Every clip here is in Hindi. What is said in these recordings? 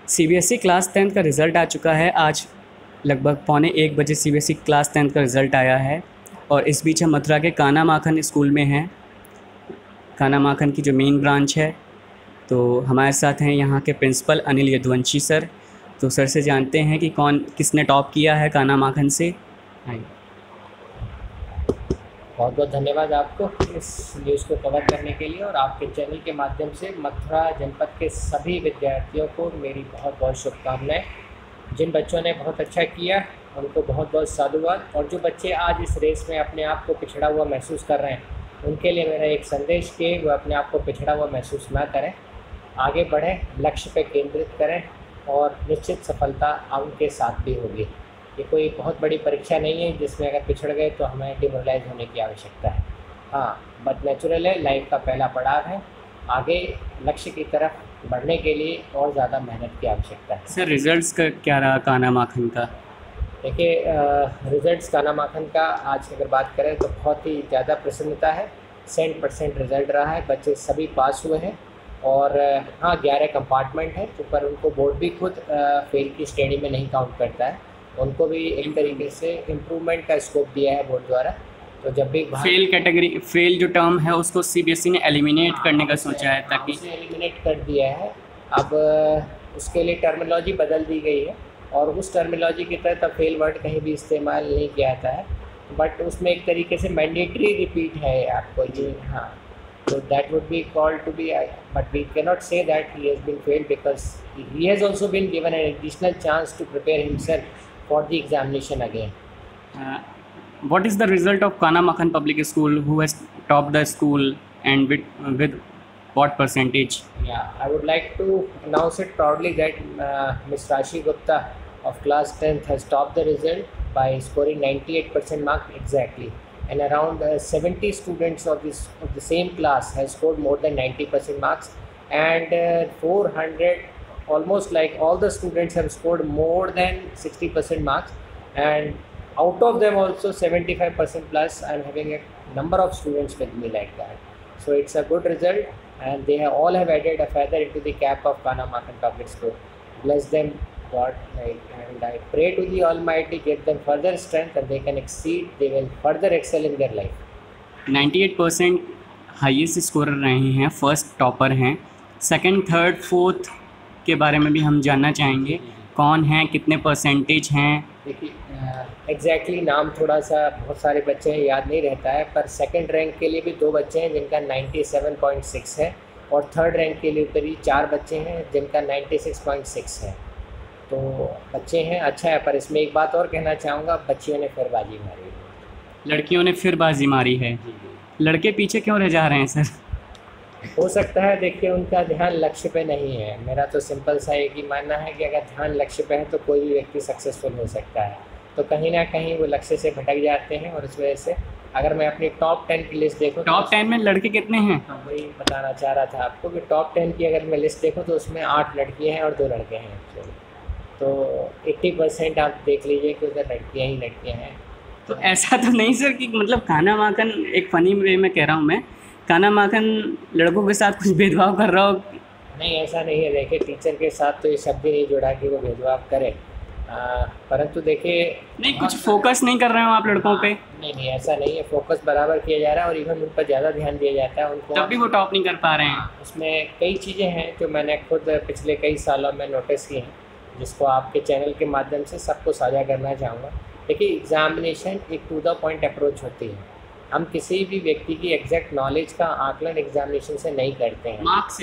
सीबीएसई क्लास 10th का रिज़ल्ट आ चुका है। आज लगभग 12:45 बजे सीबीएसई क्लास 10th का रिज़ल्ट आया है और इस बीच हम मथुरा के काना माखन स्कूल में हैं। काना माखन की जो मेन ब्रांच है, तो हमारे साथ हैं यहाँ के प्रिंसिपल अनिल यदुवंशी सर। तो सर से जानते हैं कि किसने टॉप किया है काना माखन से। बहुत बहुत धन्यवाद आपको इस न्यूज़ को कवर करने के लिए, और आपके चैनल के माध्यम से मथुरा जनपद के सभी विद्यार्थियों को मेरी बहुत बहुत शुभकामनाएं। जिन बच्चों ने बहुत अच्छा किया उनको बहुत बहुत साधुवाद, और जो बच्चे आज इस रेस में अपने आप को पिछड़ा हुआ महसूस कर रहे हैं उनके लिए मेरा एक संदेश कि वो अपने आप को पिछड़ा हुआ महसूस ना करें, आगे बढ़ें, लक्ष्य पर केंद्रित करें और निश्चित सफलता उनके साथ भी होगी। ये कोई बहुत बड़ी परीक्षा नहीं है जिसमें अगर पिछड़ गए तो हमें डिमोरलाइज होने की आवश्यकता है। हाँ, बट नेचुरल है, लाइफ का पहला पड़ाव है। आगे लक्ष्य की तरफ बढ़ने के लिए और ज़्यादा मेहनत की आवश्यकता है। सर रिजल्ट्स का क्या रहा काना माखन का? देखिए, रिज़ल्ट्स काना माखन का आज अगर बात करें तो बहुत ही ज़्यादा प्रसन्नता है। 100% रिज़ल्ट रहा है, बच्चे सभी पास हुए हैं। और हाँ, 11 कंपार्टमेंट है, तो पर उनको बोर्ड भी खुद फेल की श्रेणी में नहीं काउंट करता है, उनको भी एक तरीके से इम्प्रूवमेंट का स्कोप दिया है बोर्ड द्वारा। तो जब भी फेल कैटेगरी, फेल जो टर्म है उसको सीबीएसई ने एलिमिनेट करने का सोचा है, ताकि एलिमिनेट कर दिया है। अब उसके लिए टर्मिनोलॉजी बदल दी गई है, और उस टर्मिनोलॉजी के तहत अब फेल वर्ड कहीं भी इस्तेमाल नहीं किया जाता है, बट उसमें एक तरीके से मैंडेटरी रिपीट है आपको जी। हाँ, so that would be called to be, but we cannot say that he has been failed because he has also been given an additional chance to prepare himself for the examination again. What is the result of Kana Makhan Public School? Who has topped the school and with what percentage? Yeah, I would like to announce it proudly that Ms. Rashi Gupta of class 10th has topped the result by scoring 98% mark exactly. And around 70 students of the same class has scored more than 90% marks, and 400, almost like all the students have scored more than 60% marks, and out of them also 75% plus. I am having a number of students with me like that, so it's a good result, and they all have added a feather into the cap of Kana Makhan Public School. Bless them God, and I pray to the Almighty, give them further strength and they can exceed, they will further excel in their life. 98% highest scorer रहे हैं, फर्स्ट टॉपर हैं। सेकंड, थर्ड, फोर्थ के बारे में भी हम जानना चाहेंगे, कौन हैं, कितने परसेंटेज हैं? देखिए, एग्जैक्टली नाम थोड़ा सा बहुत सारे बच्चे हैं, याद नहीं रहता है, पर सेकंड रैंक के लिए भी 2 बच्चे हैं जिनका 97.6 है, और थर्ड रैंक के लिए भी 4 बच्चे हैं जिनका 96.6 है। तो बच्चे हैं, अच्छा है। पर इसमें एक बात और कहना चाहूँगा, बच्चियों ने फिर बाजी मारी है। लड़कियों ने फिर बाजी मारी है। लड़के पीछे क्यों रह जा रहे हैं सर? हो सकता है, देखिए, उनका ध्यान लक्ष्य पे नहीं है। मेरा तो सिंपल सा एक ही मानना है कि अगर ध्यान लक्ष्य पे है तो कोई भी व्यक्ति सक्सेसफुल हो सकता है। तो कहीं ना कहीं वो लक्ष्य से भटक जाते हैं, और इस वजह से अगर मैं अपनी टॉप 10 की लिस्ट देखूँ, टॉप 10 में लड़के कितने हैं? वही बताना चाह रहा था आपको कि टॉप 10 की अगर मैं लिस्ट देखूँ तो उसमें 8 लड़कियाँ हैं और 2 लड़के हैं एक्चुअली। तो 80% आप देख लीजिए कि उधर लड़कियाँ हैं। तो ऐसा तो नहीं सर कि मतलब काना माखन, एक फ़नी वे में कह रहा हूँ मैं, काना माखन लड़कों के साथ कुछ भेदभाव कर रहा हो? नहीं, ऐसा नहीं है। देखिए, टीचर के साथ तो ये शब्द ही नहीं जुड़ा कि वो भेदभाव करे, परंतु देखिए, नहीं, कुछ फोकस नहीं कर रहे हो आप लड़कों पे? नहीं, ऐसा नहीं है। फोकस बराबर किया जा रहा है, और इवन उन पर ज़्यादा ध्यान दिया जाता है उनको, तब भी वो टॉप नहीं कर पा रहे हैं। उसमें कई चीज़ें हैं जो मैंने खुद पिछले कई सालों में नोटिस की हैं, जिसको आपके चैनल के माध्यम से सबको साझा करना चाहूँगा। देखिए, एग्ज़ामिनेशन एक टू द पॉइंट अप्रोच होती है। हम किसी भी व्यक्ति की एग्जैक्ट नॉलेज का आकलन एग्जामिनेशन से नहीं करते हैं, मार्क्स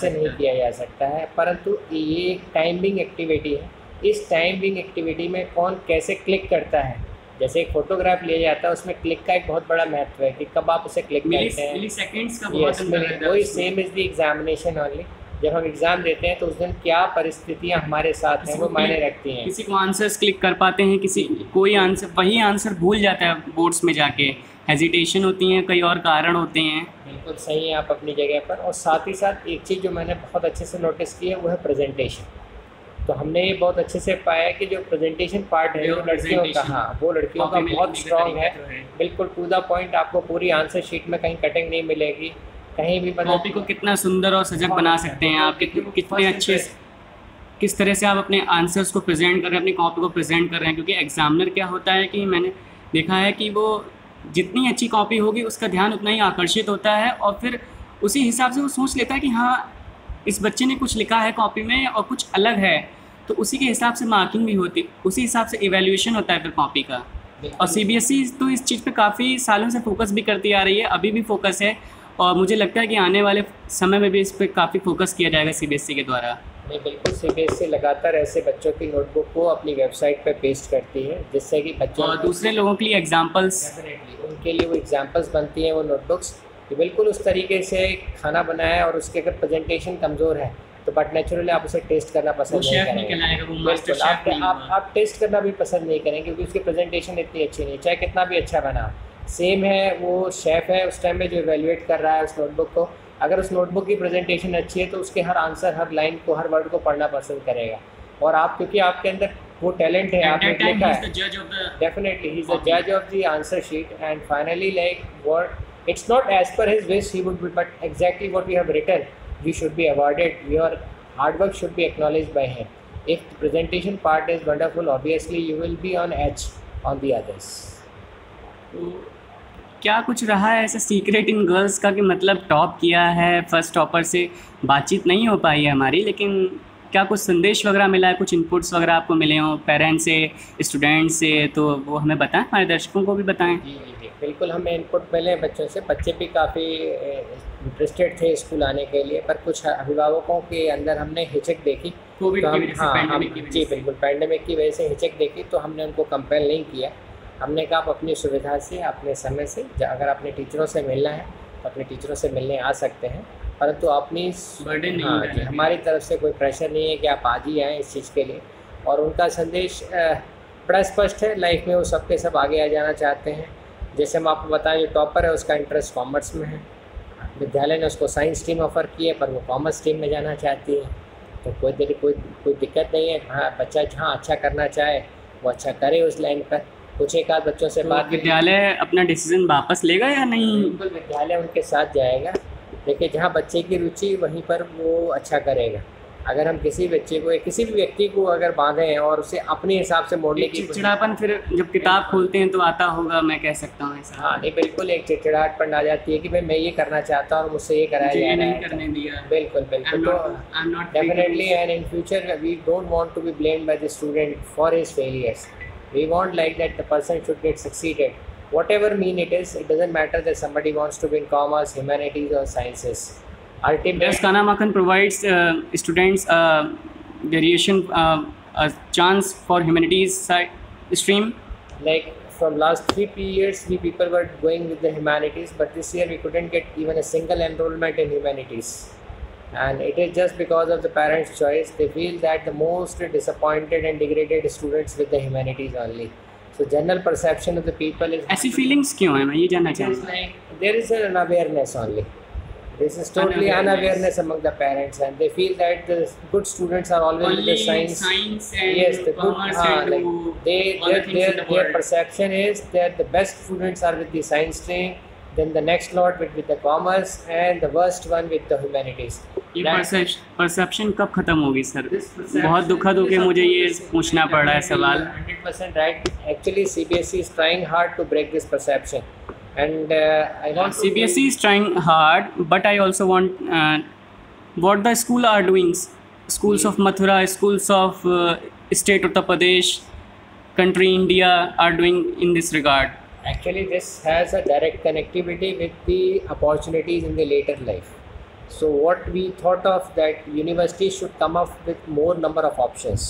से नहीं किया जा सकता है, परंतु ये एक टाइमिंग एक्टिविटी है। इस टाइमिंग एक्टिविटी में कौन कैसे क्लिक करता है, जैसे एक फोटोग्राफ लिया जाता है, उसमें क्लिक का एक बहुत बड़ा महत्व है कि कब आप उसे क्लिक करते हैं। मिलीसेकंड्स का बहुत अंतर है। वही same is the examination only. जब हम एग्ज़ाम देते हैं तो उस दिन क्या परिस्थितियाँ हमारे साथ हैं वो मायने रखती हैं। किसी को आंसर्स क्लिक कर पाते हैं, किसी कोई आंसर, वही आंसर भूल जाता है बोर्ड्स में जाके, हेजिटेशन होती हैं, कई और कारण होते हैं। बिल्कुल सही है आप अपनी जगह पर। और साथ ही साथ एक चीज़ जो मैंने बहुत अच्छे से नोटिस की है वो है प्रेजेंटेशन। तो हमने ये बहुत अच्छे से पाया कि जो प्रेजेंटेशन पार्ट है वो लड़कियों का, हाँ, वो लड़कियों का बहुत स्ट्रॉन्ग है। बिल्कुल टू द पॉइंट, आपको पूरी आंसर शीट में कहीं कटिंग नहीं मिलेगी, कहीं भी। कॉपी को कितना सुंदर और सजग बना सकते हैं आप, कितने अच्छे किस तरह से आप अपने आंसर्स को प्रेजेंट कर रहे हैं, अपनी कॉपी को प्रेजेंट कर रहे हैं। क्योंकि एग्जामिनर क्या होता है कि मैंने देखा है कि वो जितनी अच्छी कॉपी होगी उसका ध्यान उतना ही आकर्षित होता है और फिर उसी हिसाब से वो सोच लेता है कि हाँ इस बच्चे ने कुछ लिखा है कॉपी में और कुछ अलग है, तो उसी के हिसाब से मार्किंग भी होती, उसी हिसाब से इवैल्यूएशन होता है फिर कॉपी का। और सीबीएसई तो इस चीज़ पे काफ़ी सालों से फोकस भी करती आ रही है, अभी भी फोकस है और मुझे लगता है कि आने वाले समय में भी इस पर काफ़ी फोकस किया जाएगा सीबीएसई के द्वारा। नहीं, बिल्कुल सीबीएसई लगातार ऐसे बच्चों की नोटबुक को अपनी वेबसाइट पर पेस्ट करती है, जिससे कि बच्चों और दूसरे लोगों के लिए एग्जाम्पल्स, डेफिनेटली उनके लिए वो एग्जाम्पल्स बनती हैं वो नोटबुक्स कि बिल्कुल उस तरीके से खाना बनाया है और उसके अगर प्रेजेंटेशन कमज़ोर है तो बट नेचुरली आप उसे टेस्ट करना पसंद नहीं करेंगे। बिल्कुल आप टेस्ट करना भी पसंद नहीं करेंगे क्योंकि उसकी प्रेजेंटेशन इतनी अच्छी नहीं, चाहे कितना भी अच्छा बना। सेम है, वो शेफ़ है उस टाइम में जो इवेल्युएट कर रहा है उस नोटबुक को, अगर उस नोटबुक की प्रेजेंटेशन अच्छी है तो उसके हर आंसर, हर लाइन को, हर वर्ड को पढ़ना पसंद करेगा। और आप क्योंकि आपके अंदर वो टैलेंट है, आपने लिखा है, डेफिनेटली ही इज़ द जज of the answer sheet and finally like what it's not as per his wish he would be, but exactly what you have written you should be awarded, your hard work should be acknowledged by him. If the presentation part is wonderful, obviously you will be on edge on the others. तो क्या कुछ रहा है ऐसा सीक्रेट इन गर्ल्स का कि मतलब टॉप किया है, फर्स्ट टॉपर से बातचीत नहीं हो पाई है हमारी, लेकिन क्या कुछ संदेश वगैरह मिला है, कुछ इनपुट्स वगैरह आपको मिले हों पेरेंट्स से, स्टूडेंट्स से, तो वो हमें बताएं, हमारे दर्शकों को भी बताएं। जी बिल्कुल, हमें इनपुट मिले बच्चों से, बच्चे भी काफ़ी इंटरेस्टेड थे स्कूल आने के लिए, पर कुछ अभिभावकों के अंदर हमने हिचक देखी कोविड तो की वजह से, पैंडेमिक की वजह जी से। बिल्कुल पैंडेमिक की वजह से हिचक देखी, तो हमने उनको कंपेल नहीं किया। हमने कहा आप अपनी सुविधा से, अपने समय से, अगर अपने टीचरों से मिलना है तो अपने टीचरों से मिलने आ सकते हैं, परंतु अपनी बर्डन नहीं हाँ है। जी, हमारी तरफ से कोई प्रेशर नहीं है कि आप आज ही आएँ इस चीज़ के लिए। और उनका संदेश बड़ा स्पष्ट है, लाइफ में वो सब के सब आगे आ जाना चाहते हैं। जैसे हम आपको बताएं, जो टॉपर है उसका इंटरेस्ट कॉमर्स में है, विद्यालय ने उसको साइंस स्ट्रीम ऑफ़र की है पर वो कॉमर्स स्ट्रीम में जाना चाहती है, तो कोई दिक्कत नहीं है। हाँ, बच्चा जहाँ अच्छा करना चाहे वो अच्छा करे उस लाइन पर। कुछ एक आध बच्चों से तो बात विद्यालय अपना डिसीजन वापस लेगा या नहीं? बिल्कुल विद्यालय उनके साथ जाएगा, देखिए जहाँ बच्चे की रुचि वहीं पर वो अच्छा करेगा। अगर हम किसी बच्चे को या किसी भी व्यक्ति को अगर बांधें और उसे अपने हिसाब से मोड़ने की चिड़चिड़ापन फिर जब किताब खोलते हैं तो आता होगा, मैं कह सकता हूँ ऐसा। हाँ नहीं, बिल्कुल एक चिड़चिड़ाहटपन आ जाती है कि भाई मैं ये करना चाहता हूँ और मुझसे ये कराया मुझे जा ये रहा नहीं है। करने दिया। बिल्कुल बिल्कुल, तो definitely and in future we don't want to be blamed by the student for his failures. We want like that the person should get succeeded, whatever mean it is, it doesn't matter that somebody wants to be in commerce, humanities or sciences. Ultimately, Does Kanamakan provides students variation, a chance for humanities stream? like from last 3 years we people were going with the humanities, but this year we couldn't get even a single enrollment in humanities, and it is just because of the parents' choice. They feel that the most disappointed and degraded students with the humanities only. So general perception of the people is ऐसी फीलिंग्स क्यों है, मैं ये जानना it is चाहता हूँ। like there is an unawareness only. This is totally unawareness among the parents, and they feel that the good students are always with the science. and Yes, the good. commerce and Like their perception is that the best students are with the science stream, then the next lot with the commerce, and the worst one with the humanities. ये परसेप्शन कब खत्म होगी सर? बहुत दुखद होकर मुझे ये पूछना पड़ रहा है सवाल। 100% right. Actually, CBSE is trying hard to break this perception, and I want to CBSE is trying hard, but I also want what the school are doing. Schools of Mathura, schools of state Uttar Pradesh, country India are doing in this regard. Actually, this has a direct connectivity with the opportunities in the later life. So what we thought of that universities should come up with more number of options,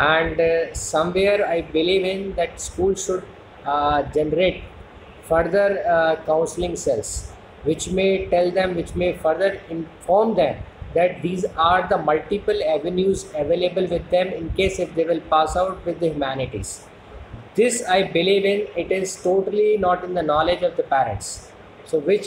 and somewhere I believe in that schools should generate further counseling cells, which may tell them, which may further inform them that these are the multiple avenues available with them in case if they will pass out with the humanities. This I believe in. It is totally not in the knowledge of the parents. So which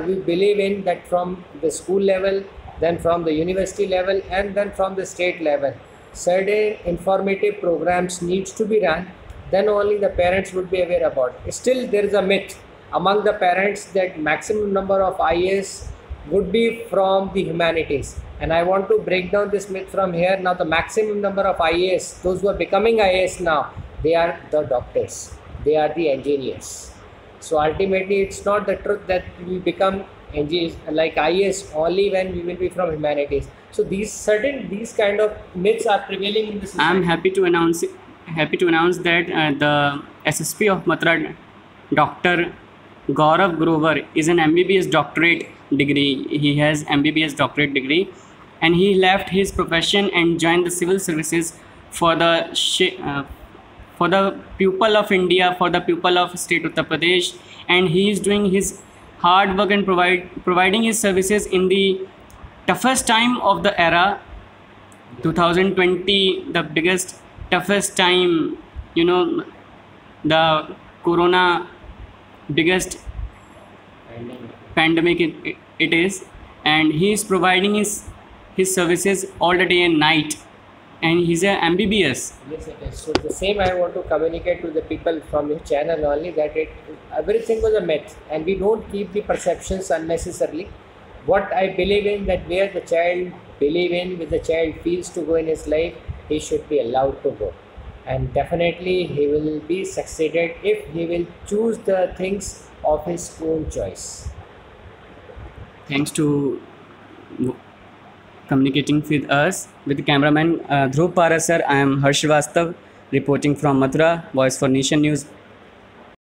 we believe in that from the school level, then from the university level, and then from the state level, certain informative programs needs to be run. Then only the parents would be aware about it. Still there is a myth among the parents that maximum number of IAS would be from the humanities. And I want to break down this myth from here. Now, the maximum number of IAS, those who are becoming IAS now, they are the doctors, they are the engineers. So ultimately, it's not the truth that we become engineers like IAS only when we will be from humanities. So these kind of myths are prevailing in the society. I'm happy to announce that the SSP of Mathura, Dr. Gaurav Grover, is an MBBS doctorate degree. He has MBBS doctorate degree, and he left his profession and joined the civil services for the people of India, for the people of state Uttar Pradesh, and he is doing his hard work and providing his services in the toughest time of the era, 2020, the biggest toughest time, the corona biggest pandemic it is, and he is providing his services all the day and night, and he's a MBBS. Yes, it is. So the same I want to communicate to the people from your channel only, that everything was a myth, and we don't keep the perceptions unnecessarily. What I believe in, that where the child believe in, where the child feels to go in his life, he should be allowed to go, and definitely he will be succeeded if he will choose the things of his own choice. Thanks to communicating with us, with the cameraman Dhruv Parasar. I am Harsh Srivastav reporting from Mathura, Voice for Nation News.